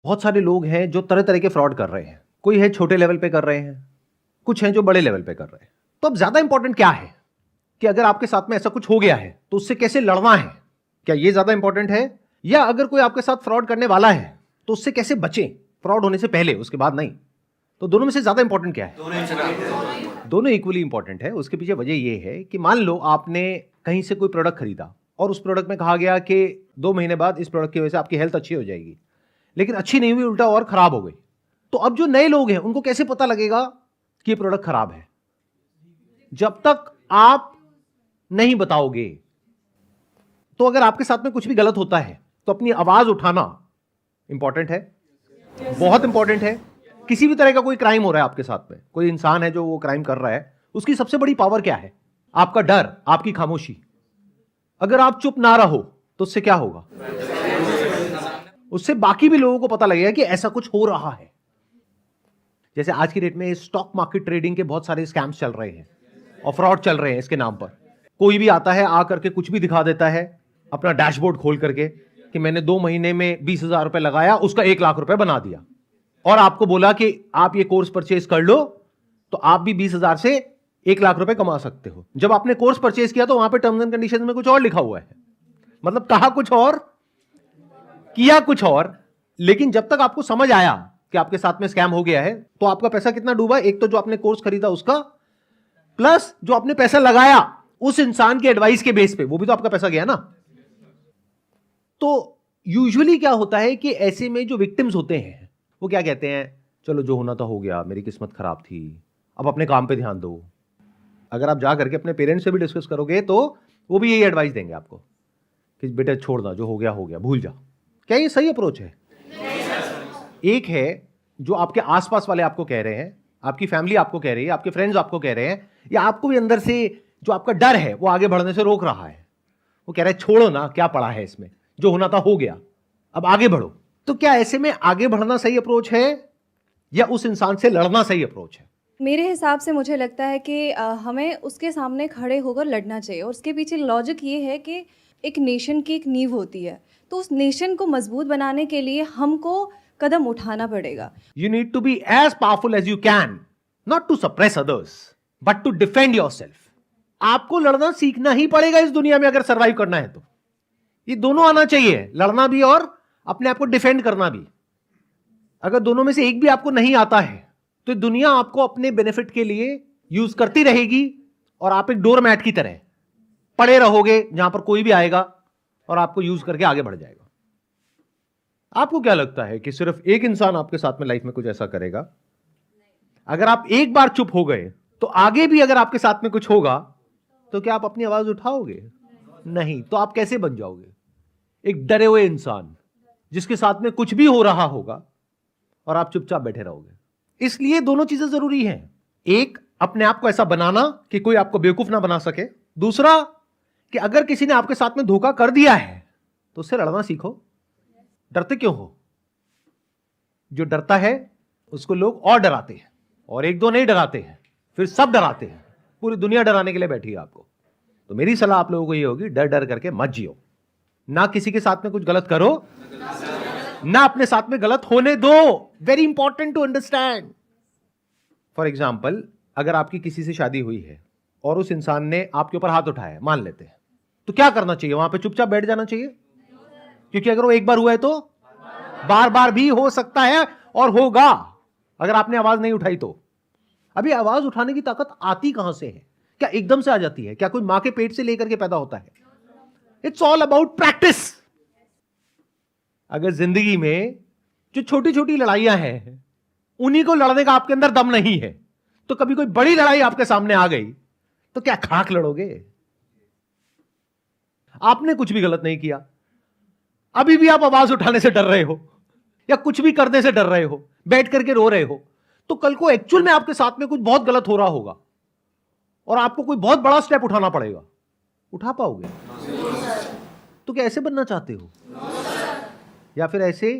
बहुत सारे लोग हैं जो तरह तरह के फ्रॉड कर रहे हैं। कोई है छोटे लेवल पे कर रहे हैं, कुछ हैं जो बड़े लेवल पे कर रहे हैं। तो अब ज्यादा इंपॉर्टेंट क्या है कि अगर आपके साथ में ऐसा कुछ हो गया है तो उससे कैसे लड़ना है, क्या ये ज्यादा इंपॉर्टेंट है? या अगर कोई आपके साथ फ्रॉड करने वाला है तो उससे कैसे बचें, फ्रॉड होने से पहले, उसके बाद नहीं? तो दोनों में से ज्यादा इंपॉर्टेंट क्या है? दोनों इक्वली इंपॉर्टेंट है। उसके पीछे वजह यह है कि मान लो आपने कहीं से कोई प्रोडक्ट खरीदा और उस प्रोडक्ट में कहा गया कि 2 महीने बाद इस प्रोडक्ट की वजह से आपकी हेल्थ अच्छी हो जाएगी, लेकिन अच्छी नहीं हुई, उल्टा और खराब हो गई। तो अब जो नए लोग हैं उनको कैसे पता लगेगा कि ये प्रोडक्ट खराब है? जब तक आप नहीं बताओगे। तो अगर आपके साथ में कुछ भी गलत होता है तो अपनी आवाज उठाना इंपॉर्टेंट है, बहुत इंपॉर्टेंट है। किसी भी तरह का कोई क्राइम हो रहा है आपके साथ में, कोई इंसान है जो वो क्राइम कर रहा है, उसकी सबसे बड़ी पावर क्या है? आपका डर, आपकी खामोशी। अगर आप चुप ना रहो तो उससे क्या होगा? उससे बाकी भी लोगों को पता लगेगा कि ऐसा कुछ हो रहा है। जैसे आज की डेट में स्टॉक मार्केट ट्रेडिंग के बहुत सारे स्कैम्स चल रहे हैं और फ्रॉड चल रहे हैं इसके नाम पर। कोई भी आता है, आ करके कुछ भी दिखा देता है अपना डैशबोर्ड खोल करके कि मैंने 2 महीने में 20,000 रुपए लगाया, उसका 1 लाख रुपए बना दिया, और आपको बोला कि आप ये कोर्स परचेज कर लो तो आप भी 20,000 से 1 लाख रुपए कमा सकते हो। जब आपने कोर्स परचेज किया तो वहां पे टर्म्स एंड कंडीशन में कुछ और लिखा हुआ है, मतलब कहा कुछ और, किया कुछ और। लेकिन जब तक आपको समझ आया कि आपके साथ में स्कैम हो गया है तो आपका पैसा कितना डूबा? एक तो जो आपने कोर्स खरीदा उसका, प्लस जो आपने पैसा लगाया उस इंसान के एडवाइस के बेस पे, वो भी तो आपका पैसा गया ना। तो यूजुअली क्या होता है कि ऐसे में जो विक्टिम्स होते हैं वो क्या कहते हैं, चलो जो होना था हो गया, मेरी किस्मत खराब थी, अब अपने काम पे ध्यान दो। अगर आप जा करके अपने पेरेंट्स से भी डिस्कस करोगे तो वो भी यही एडवाइस देंगे आपको कि बेटा छोड़ना, जो हो गया, भूल जा। क्या ये सही अप्रोच है? एक है जो आपके आसपास वाले आपको कह रहे हैं, आपकी फैमिली आपको कह रही है, आपके फ्रेंड्स आपको कह रहे हैं, या आपको भी अंदर से जो आपका डर है वो आगे बढ़ने से रोक रहा है। वो कह रहा है छोड़ो ना, क्या पड़ा है इसमें, जो होना था हो गया, अब आगे बढ़ो। तो क्या ऐसे में आगे बढ़ना सही अप्रोच है या उस इंसान से लड़ना सही अप्रोच है? मेरे हिसाब से मुझे लगता है कि हमें उसके सामने खड़े होकर लड़ना चाहिए, और उसके पीछे लॉजिक ये है कि एक नेशन की एक नींव होती है, तो उस नेशन को मजबूत बनाने के लिए हमको कदम उठाना पड़ेगा। You need to be as powerful as you can, not to suppress others, but to defend yourself. आपको लड़ना सीखना ही पड़ेगा इस दुनिया में अगर सरवाइव करना है तो। ये दोनों आना चाहिए, लड़ना भी और अपने आप को डिफेंड करना भी। अगर दोनों में से एक भी आपको नहीं आता है तो दुनिया आपको अपने बेनिफिट के लिए यूज करती रहेगी और आप एक डोरमैट की तरह पड़े रहोगे जहां पर कोई भी आएगा और आपको यूज करके आगे बढ़ जाएगा। आपको क्या लगता है कि सिर्फ एक इंसान आपके साथ में लाइफ में कुछ ऐसा करेगा? अगर आप एक बार चुप हो गए तो आगे भी अगर आपके साथ में कुछ होगा तो क्या आप अपनी आवाज उठाओगे? नहीं। तो आप कैसे बन जाओगे? एक डरे हुए इंसान जिसके साथ में कुछ भी हो रहा होगा और आप चुपचाप बैठे रहोगे। इसलिए दोनों चीजें जरूरी हैं। एक, अपने आप को ऐसा बनाना कि कोई आपको बेवकूफ ना बना सके। दूसरा, कि अगर किसी ने आपके साथ में धोखा कर दिया है तो उससे लड़ना सीखो। डरते क्यों हो? जो डरता है उसको लोग और डराते हैं, और एक दो नहीं डराते हैं, फिर सब डराते हैं। पूरी दुनिया डराने के लिए बैठी है आपको। तो मेरी सलाह आप लोगों को ये होगी, डर डर करके मत जियो। ना किसी के साथ में कुछ गलत करो, ना अपने साथ में गलत होने दो। Very important to understand. For example, अगर आपकी किसी से शादी हुई है और उस इंसान ने आपके ऊपर हाथ उठाया, मान लेते हैं, तो क्या करना चाहिए? वहां पे चुपचाप बैठ जाना चाहिए? क्योंकि अगर वो एक बार हुआ है तो बार बार भी हो सकता है और होगा अगर आपने आवाज नहीं उठाई तो। अभी आवाज उठाने की ताकत आती कहां से है? क्या एकदम से आ जाती है? क्या कोई मां के पेट से लेकर के पैदा होता है? It's all about practice. अगर जिंदगी में जो छोटी छोटी लड़ाइयां हैं उन्हीं को लड़ने का आपके अंदर दम नहीं है, तो कभी कोई बड़ी लड़ाई आपके सामने आ गई तो क्या खाक लड़ोगे? आपने कुछ भी गलत नहीं किया, अभी भी आप आवाज उठाने से डर रहे हो या कुछ भी करने से डर रहे हो, बैठ करके रो रहे हो, तो कल को एक्चुअल में आपके साथ में कुछ बहुत गलत हो रहा होगा और आपको कोई बहुत बड़ा स्टेप उठाना पड़ेगा। उठा पाओगे? तो क्या ऐसे बनना चाहते हो, या फिर ऐसे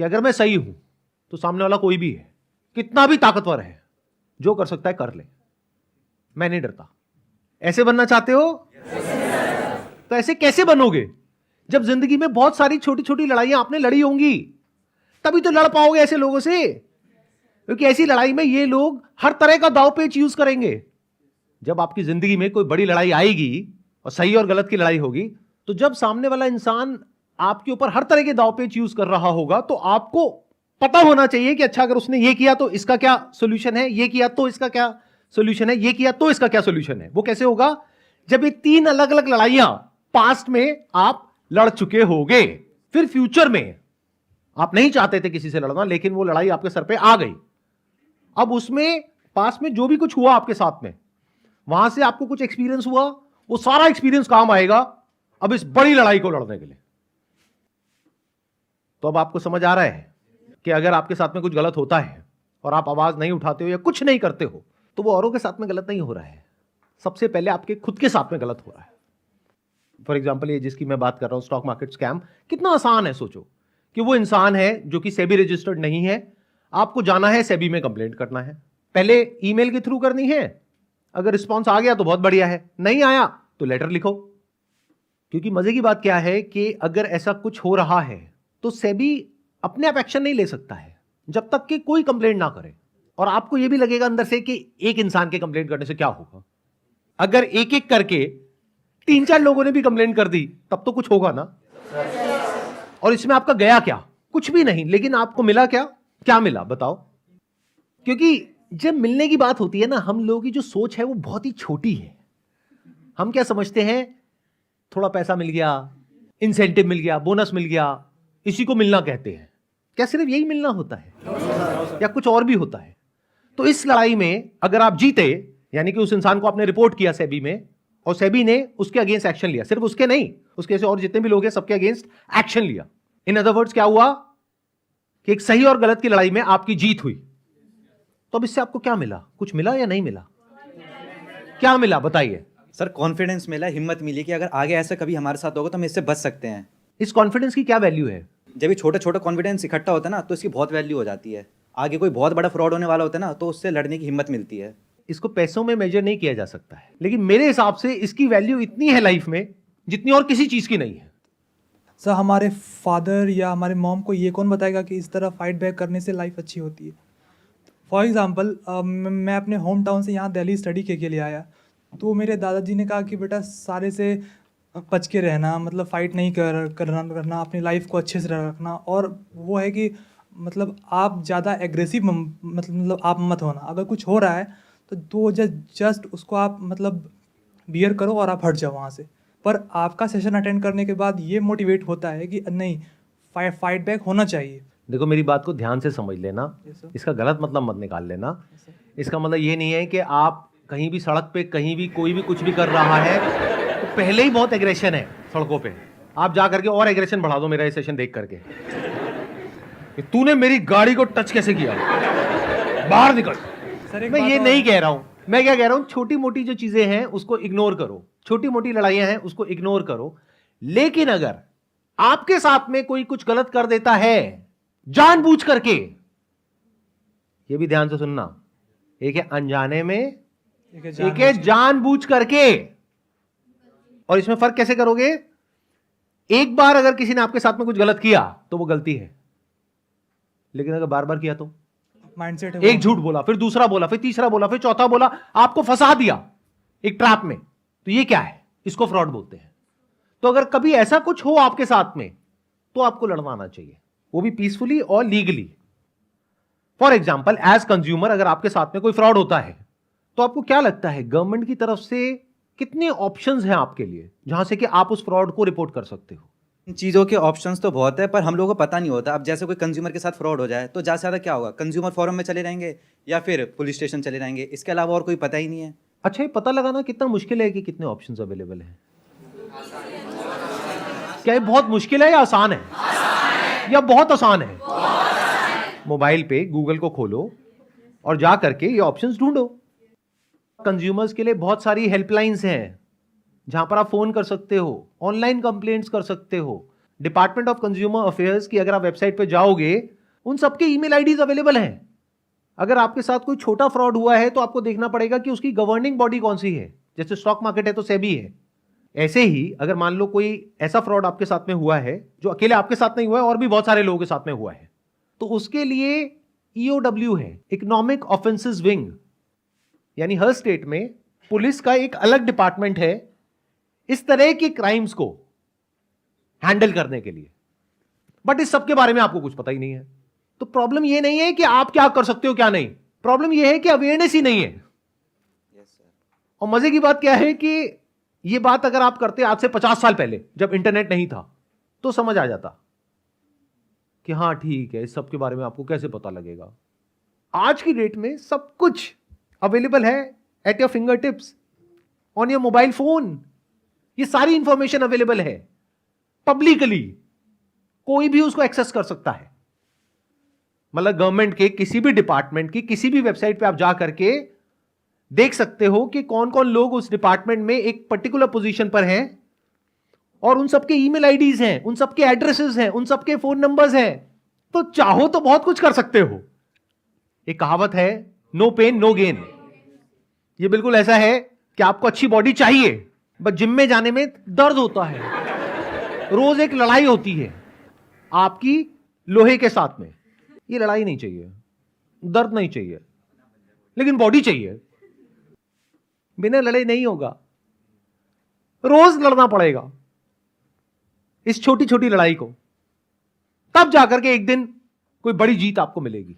कि अगर मैं सही हूं तो सामने वाला कोई भी है, कितना भी ताकतवर है, जो कर सकता है कर ले, मैं नहीं डरता? ऐसे बनना चाहते हो? तो ऐसे कैसे बनोगे जब जिंदगी में बहुत सारी छोटी छोटी लड़ाइयां आपने लड़ी होंगी? तभी तो लड़ पाओगे ऐसे लोगों से, क्योंकि ऐसी लड़ाई में ये लोग हर तरह का दाव पेच यूज करेंगे। जब आपकी जिंदगी में कोई बड़ी लड़ाई आएगी और सही और गलत की लड़ाई होगी, तो जब सामने वाला इंसान आपके ऊपर हर तरह के दाव पेच यूज कर रहा होगा, तो आपको पता होना चाहिए कि अच्छा अगर उसने ये किया तो इसका क्या सोल्यूशन है, ये किया तो इसका क्या सोल्यूशन है, ये किया तो इसका क्या सोल्यूशन है। वो कैसे होगा? जब ये 3 अलग अलग लड़ाइयां पास्ट में आप लड़ चुके होगे, फिर फ्यूचर में आप नहीं चाहते थे किसी से लड़ना, लेकिन वो लड़ाई आपके सर पे आ गई। अब उसमें पास्ट में जो भी कुछ हुआ आपके साथ में, वहां से आपको कुछ एक्सपीरियंस हुआ, वो सारा एक्सपीरियंस काम आएगा अब इस बड़ी लड़ाई को लड़ने के लिए। तो अब आपको समझ आ रहा है कि अगर आपके साथ में कुछ गलत होता है और आप आवाज नहीं उठाते हो या कुछ नहीं करते हो, तो वो औरों के साथ में गलत नहीं हो रहा है, सबसे पहले आपके खुद के साथ में गलत हो रहा है। फॉर एग्जाम्पल, ये जिसकी मैं बात कर रहा हूं, स्टॉक मार्केट स्कैम, कितना आसान है। सोचो कि वो इंसान है जो कि सेबी रजिस्टर्ड नहीं है, आपको जाना है सेबी में कंप्लेंट करना है। पहले ईमेल के थ्रू करनी है, अगर रिस्पॉन्स आ गया तो बहुत बढ़िया है, नहीं आया तो लेटर लिखो। क्योंकि मजे की बात क्या है कि अगर ऐसा कुछ हो रहा है तो सेबी अपने आप एक्शन नहीं ले सकता है जब तक कि कोई कंप्लेंट ना करे। और आपको यह भी लगेगा अंदर से कि एक इंसान के कंप्लेंट करने से क्या होगा। अगर एक एक करके 3-4 लोगों ने भी कंप्लेंट कर दी तब तो कुछ होगा ना। और इसमें आपका गया क्या? कुछ भी नहीं। लेकिन आपको मिला क्या? क्या मिला बताओ? क्योंकि जब मिलने की बात होती है ना, हम लोगों की जो सोच है वो बहुत ही छोटी है। हम क्या समझते हैं, थोड़ा पैसा मिल गया, इंसेंटिव मिल गया, बोनस मिल गया, इसी को मिलना कहते हैं। क्या सिर्फ यही मिलना होता है या कुछ और भी होता है? तो इस लड़ाई में अगर आप जीते, यानी कि उस इंसान को आपने रिपोर्ट किया सेबी में और सेबी ने उसके अगेंस्ट एक्शन लिया, सिर्फ उसके नहीं, उसके से और जितने भी लोग हैं सबके अगेंस्ट एक्शन लिया। इन अदर वर्ड्स क्या हुआ कि एक सही और गलत की लड़ाई में आपकी जीत हुई। तो अब इससे आपको क्या मिला? कुछ मिला या नहीं मिला? क्या मिला बताइए? सर कॉन्फिडेंस मिला, हिम्मत मिली कि अगर आगे ऐसा कभी हमारे साथ होगा तो हम इससे बच सकते हैं। इस कॉन्फिडेंस की क्या वैल्यू है? जब ये छोटा छोटा कॉन्फिडेंस इकट्ठा होता है ना, तो इसकी बहुत वैल्यू हो जाती है। आगे कोई बहुत बड़ा फ्रॉड होने वाला होता है ना, तो उससे लड़ने की हिम्मत मिलती है। इसको पैसों में मेजर नहीं किया जा सकता है, लेकिन मेरे हिसाब से इसकी वैल्यू इतनी है लाइफ में जितनी और किसी चीज की नहीं है। सर हमारे फादर या हमारे मॉम को ये कौन बताएगा कि इस तरह फाइट बैक करने से लाइफ अच्छी होती है। फॉर एग्ज़ाम्पल मैं अपने होम टाउन से यहाँ दिल्ली स्टडी के लिए आया, तो मेरे दादाजी ने कहा कि बेटा सारे से बच के रहना, मतलब फ़ाइट नहीं करना, अपनी लाइफ को अच्छे से रखना। और वो है कि मतलब आप ज़्यादा एग्रेसिव मतलब आप मत होना। अगर कुछ हो रहा है तो जस्ट उसको आप मतलब बियर करो और आप हट जाओ वहाँ से। पर आपका सेशन अटेंड करने के बाद ये मोटिवेट होता है कि नहीं, फाइट बैक होना चाहिए। देखो मेरी बात को ध्यान से समझ लेना, Yes, sir. इसका गलत मतलब मत निकाल लेना। Yes, sir. इसका मतलब ये नहीं है कि आप कहीं भी सड़क पे कहीं भी कोई भी कुछ भी कर रहा है तो पहले ही बहुत एग्रेशन है सड़कों पे, आप जा करके और एग्रेशन बढ़ा दो मेरा ये सेशन देख करके कि तूने मेरी गाड़ी को टच कैसे किया, बाहर निकल। सर एक मैं बात ये और- नहीं कह रहा हूं, मैं क्या कह रहा हूं, छोटी मोटी जो चीजें हैं उसको इग्नोर करो, छोटी मोटी लड़ाइयां हैं उसको इग्नोर करो। लेकिन अगर आपके साथ में कोई कुछ गलत कर देता है जानबूझ करके, ये भी ध्यान से सुनना, एक है अनजाने में, एक है जानबूझ करके। और इसमें फर्क कैसे करोगे? एक बार अगर किसी ने आपके साथ में कुछ गलत किया तो वो गलती है, लेकिन अगर बार बार किया तो माइंडसेट है एक झूठ बोला, फिर दूसरा बोला, फिर तीसरा बोला, फिर चौथा बोला, आपको फंसा दिया एक ट्रैप में, तो ये क्या है? इसको फ्रॉड बोलते हैं। तो अगर कभी ऐसा कुछ हो आपके साथ में तो आपको लड़ना आना चाहिए, वो भी पीसफुली और legally. For example, as consumer अगर आपके साथ में कोई फ्रॉड होता है तो आपको क्या लगता है गवर्नमेंट की तरफ से कितने ऑप्शंस हैं आपके लिए जहां से कि आप उस फ्रॉड को रिपोर्ट कर सकते हो? इन चीज़ों के ऑप्शंस तो बहुत है, पर हम लोगों को पता नहीं होता। अब जैसे कोई कंज्यूमर के साथ फ्रॉड हो जाए तो ज़्यादा से ज़्यादा क्या होगा, कंज्यूमर फोरम में चले जाएंगे या फिर पुलिस स्टेशन चले जाएंगे, इसके अलावा और कोई पता ही नहीं है। अच्छा, ये पता लगाना कितना मुश्किल है कि कितने ऑप्शंस अवेलेबल हैं? क्या ये बहुत मुश्किल है या आसान है? या बहुत आसान है? मोबाइल पे गूगल को खोलो और जा करके ये ऑप्शंस ढूंढो। कंज्यूमर्स के लिए बहुत सारी हेल्पलाइंस हैं जहां पर आप फोन कर सकते हो, ऑनलाइन कंप्लेंट्स कर सकते हो। डिपार्टमेंट ऑफ कंज्यूमर अफेयर्स की अगर आप वेबसाइट पे जाओगे, उन सबके ईमेल आईडीज अवेलेबल हैं। अगर आपके साथ कोई छोटा फ्रॉड हुआ है तो आपको देखना पड़ेगा कि उसकी गवर्निंग बॉडी कौन सी है। जैसे स्टॉक मार्केट है तो सेबी है। ऐसे ही अगर मान लो कोई ऐसा फ्रॉड आपके साथ में हुआ है जो अकेले आपके साथ नहीं हुआ है और भी बहुत सारे लोगों के साथ में हुआ है, तो उसके लिए EOW है, इकोनॉमिक ऑफेंसेस विंग, यानी हर स्टेट में पुलिस का एक अलग डिपार्टमेंट है इस तरह के क्राइम्स को हैंडल करने के लिए। बट इस सब के बारे में आपको कुछ पता ही नहीं है। तो प्रॉब्लम यह नहीं है कि आप क्या कर सकते हो क्या नहीं, प्रॉब्लम यह है कि अवेयरनेस ही नहीं है। और मजे की बात क्या है कि यह बात अगर आप करते आज से 50 साल पहले, जब इंटरनेट नहीं था, तो समझ आ जाता कि हां ठीक है, इस सब के बारे में आपको कैसे पता लगेगा। आज की डेट में सब कुछ अवेलेबल है at your finger tips, on your mobile phone. ये सारी इंफॉर्मेशन अवेलेबल है पब्लिकली, कोई भी उसको एक्सेस कर सकता है। मतलब गवर्नमेंट के किसी भी डिपार्टमेंट की किसी भी वेबसाइट पे आप जा करके देख सकते हो कि कौन कौन लोग उस डिपार्टमेंट में एक पर्टिकुलर पोजीशन पर हैं, और उन सबके ईमेल आईडीज हैं, उन सबके एड्रेसेस हैं, उन सबके फोन नंबर्स हैं। तो चाहो तो बहुत कुछ कर सकते हो। एक कहावत है, नो पेन नो गेन। ये बिल्कुल ऐसा है कि आपको अच्छी बॉडी चाहिए, बट जिम में जाने में दर्द होता है, रोज एक लड़ाई होती है आपकी लोहे के साथ में। ये लड़ाई नहीं चाहिए, दर्द नहीं चाहिए, लेकिन बॉडी चाहिए। बिना लड़े नहीं होगा, रोज लड़ना पड़ेगा इस छोटी छोटी लड़ाई को, तब जाकर के एक दिन कोई बड़ी जीत आपको मिलेगी।